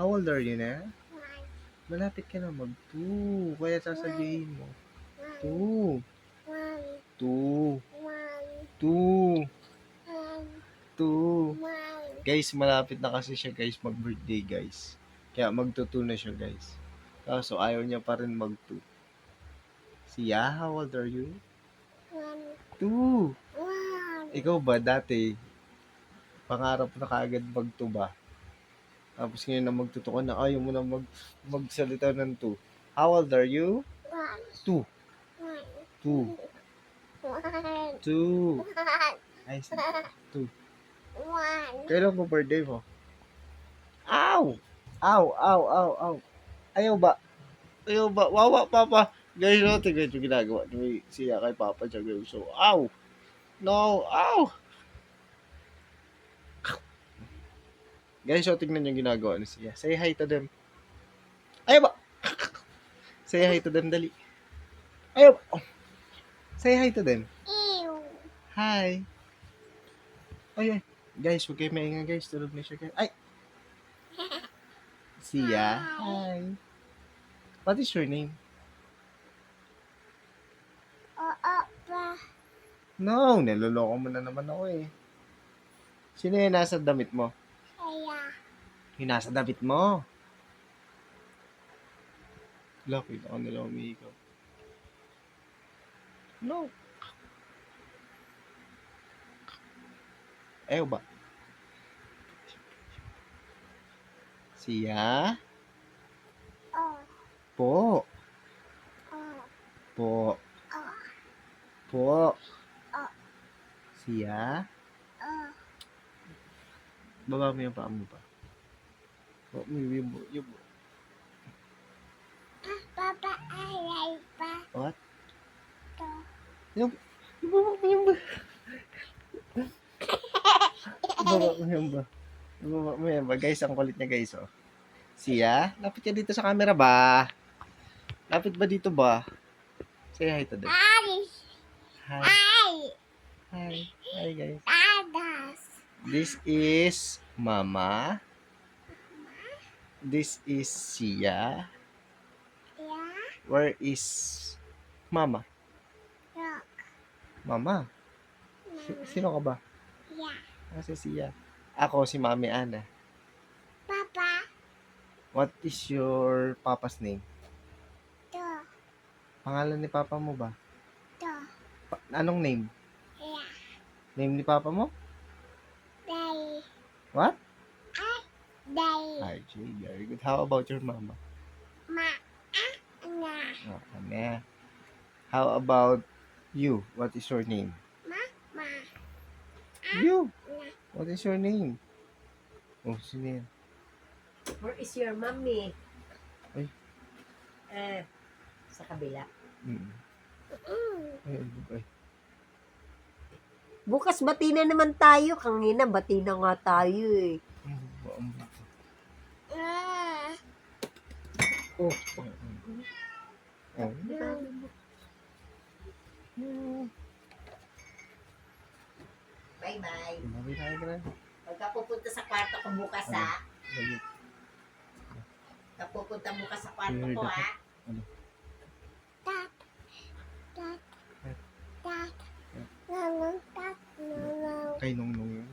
How old are you na? Malapit ka na mag-2. Kaya sasabihin mo. 2. 2. 2. 2. Guys, malapit na kasi siya guys mag-birthday guys. Kaya magto-2 na siya guys. Kaso ayaw niya pa rin mag-2. Siya, how old are you? 2. Ikaw ba dati, pangarap na kaagad mag-2 ba? Tapos ngayon na magtuto ka na, ayaw mo na magsalita ng 2. How old are you? 2. 2. 2. Ay, 2. Kailan mo birthday mo? Ow! Ow, ow, ow, ow. Ayaw ba? Ayaw ba? Wawa, papa. Guys, no, tignan yung ginagawa ni siya kay papa siya. So, ow! No, ow! Guys, so tignan yung ginagawa ni siya. Say hi to them. Ayaw ba? Say hi to them, dali. Ayaw ba? Oh. Say hi to them. Hi. Ay, ay. Guys, huwag kayo maingay, guys. Tulog na siya, guys. Ay! Siya. Hi. What is your name? No, naloloko mo na naman ako eh. Sino yung nasa damit mo? Yung nasa damit mo. Lucky, ako nila umiikaw. No. Ayaw ba? Siya? Po. Po. Po. Siya? Baba mo yung paa mo pa. Baba mo yung... Papa, I like pa. What? To. Yung... Baba mo yung ba? Baba mo yung ba? Baba mo yung ba? Guys, ang kulit niya guys, oh. Siya? Lapit ka dito sa camera ba? Lapit ba dito ba? Say hi to them. Hi. Hi. Hi. Hi. Hi guys. Dadas. This is Mama. This is Sia. Yeah. Where is Mama? Look. Mama? Sino ka ba? Yeah. Si Sia. Ako si Mami Ana. Papa. What is your papa's name? To. Pangalan ni papa mo ba? To. Anong name? Yeah. Name ni papa mo? Day. What? Day. RJ, very good. How about your mama? Ma. Na. Oh, Ana. How about you? What is your name? Ma. You. Na. What is your name? Oh, sino yan? Where is your mommy? Ay. Sa kabila. Ay, ay. Bukas bati na naman tayo. Kanina bati na nga tayo eh. Oh. Oh. Bye-bye. Mabi tayo ka na. Pagka pupunta sa kwarto ko bukas ha. Dali. Pagka pupunta bukas sa kwarto ko ha. Tat. Tat. Tat. Nanong tat. Nanong. Kay Nung yun.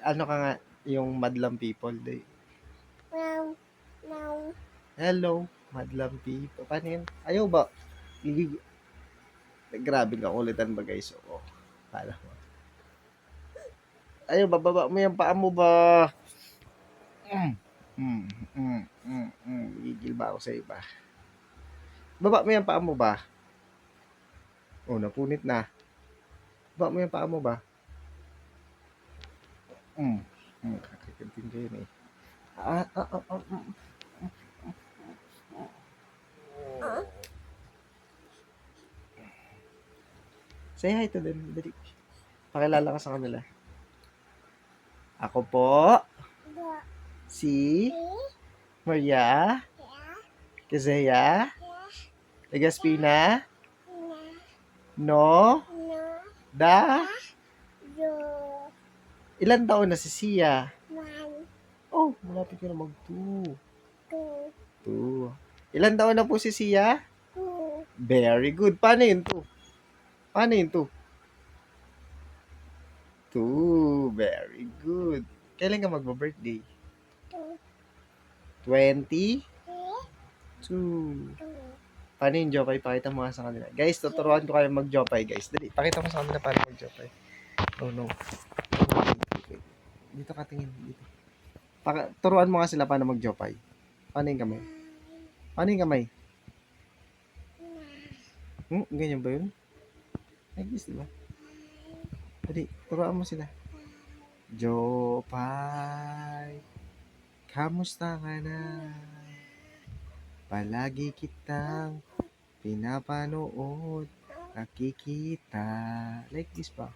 Ano ka nga, yung Madlang People Day. Now. Now. Hello, Madlang People. Paano yun? Ayaw ba? Grabe ka kulitan ba guys? Oo. Kala mo. Ayaw ba? Baba mo yung paa mo ba? Gigil ba ako sa iba? Baba mo yung paa mo ba? Oh, napunit na. Baba mo yung paa mo ba? Kakakantin ko yun eh. Say hi to them. Dali. Pakilala ka sa kanila. Ako po, Do. si Yeah. Maria Kazaya Legaspina Na. no No. da Do. ilan taon na si Sia? Man. Malapit ka na mag-2. two, 2. Ilan taon na po si Sia? two, Very good. Paano yun 2? Paano yun 2? 2. Very good. Kailan ka magba-birthday? two, 22. two, Paano yung Jopay? Pakita mo nga sa kanila. Guys, tuturuan ko kayo mag-Jopay, guys. Dali, pakita mo sa kanila paano mag-Jopay. Oh, no. Dito ka tingin. Dito. Turuan mo nga sila paano mag-Jopay. Paano yung kamay? Paano yung kamay? Ganyan ba yun? Like this, diba? Dali, turuan mo sila. Jopay, kamusta ka na? Palagi kitang pinapanood, nakikita. Like this pa.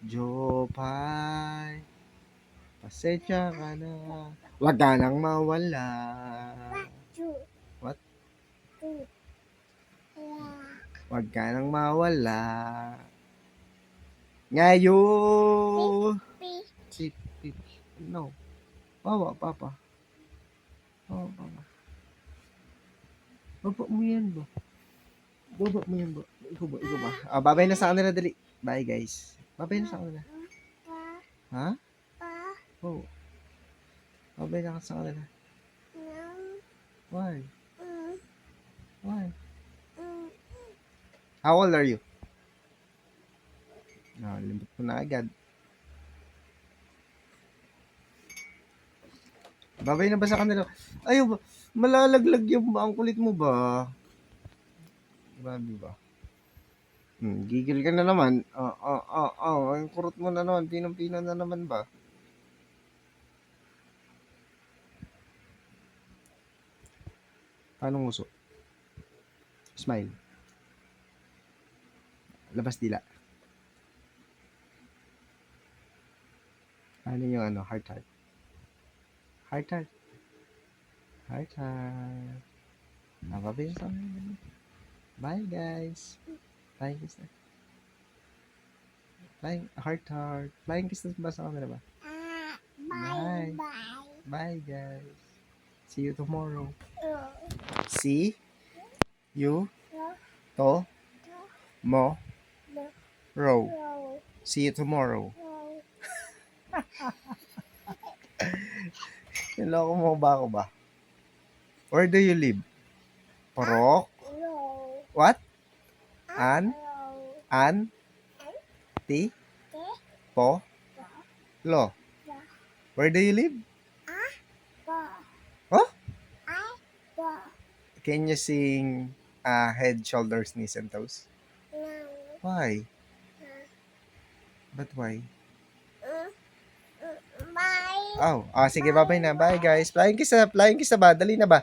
Jopay, pasensya ka na. Wag ka nang mawala. two, What? two, yeah, Wag ka nang mawala. Ngayon. three, Sit, sit. No. Bawa, papa. Bawa, papa. Baba mo yan ba? Baba mo yan ba? Ikaw ba? Ikaw ba? Babay na sa kanila, dali. Bye, guys. Babay na sa kanila. pa, Ha? pa, Oh. Babay na ka sa kanila. no, Why? mm, Why? mm, How old are you? Limot mo na agad. Babay na ba sa kanila? Ayaw ba? Malalaglag yung ba? Ang kulit mo ba? Grabe ba? Gigil ka na naman. Ang kurot mo na naman. Pinang-pina na naman ba? Paano nguso? Smile. Labas dila. Ano yung ano? Heart heart. Heart heart. Heart heart. Babay na sa kanila. Bye, guys. Flying kiss na. Flying heart heart. Flying kiss na ba sa kanila ba? bye, Bye. bye, Bye, guys. See you tomorrow. oh, See you no, tomorrow. no, no, See you tomorrow. no, Niloko mo ba ako ba? Where do you live? Porok? no, What? no, An? Ti? Po? Lo? Where do you live? go, Huh? go, Can you sing head, shoulders, knees, and toes? no, Why? But why? bye, Oh, sige, bye-bye na. Bye, guys. Flying kiss na. Flying kiss na ba? Dali na ba?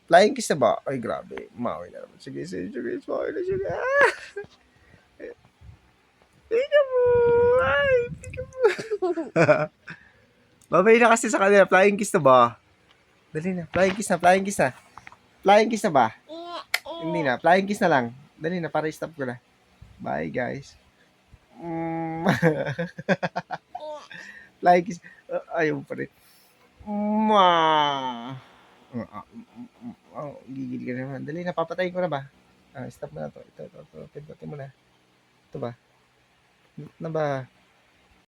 Flying kiss na ba? Ay, grabe. Mawi na naman. Sige, sige, sige. Mawi na siya. Peekaboo! Ay, peekaboo! Bye-bye na kasi sa kanila. Flying kiss na ba? Dali na. Flying kiss na. Flying kiss na. Flying kiss na ba? Hindi na. Flying kiss na lang. Dali na. Para stop ko na. Bye, guys. Flying kiss. Ayaw pa rin. Gigil ka naman. Dali na. Papatayin ko na ba? Stop mo na to. Ito. Pindutin mo na. Ito ba? Na ba?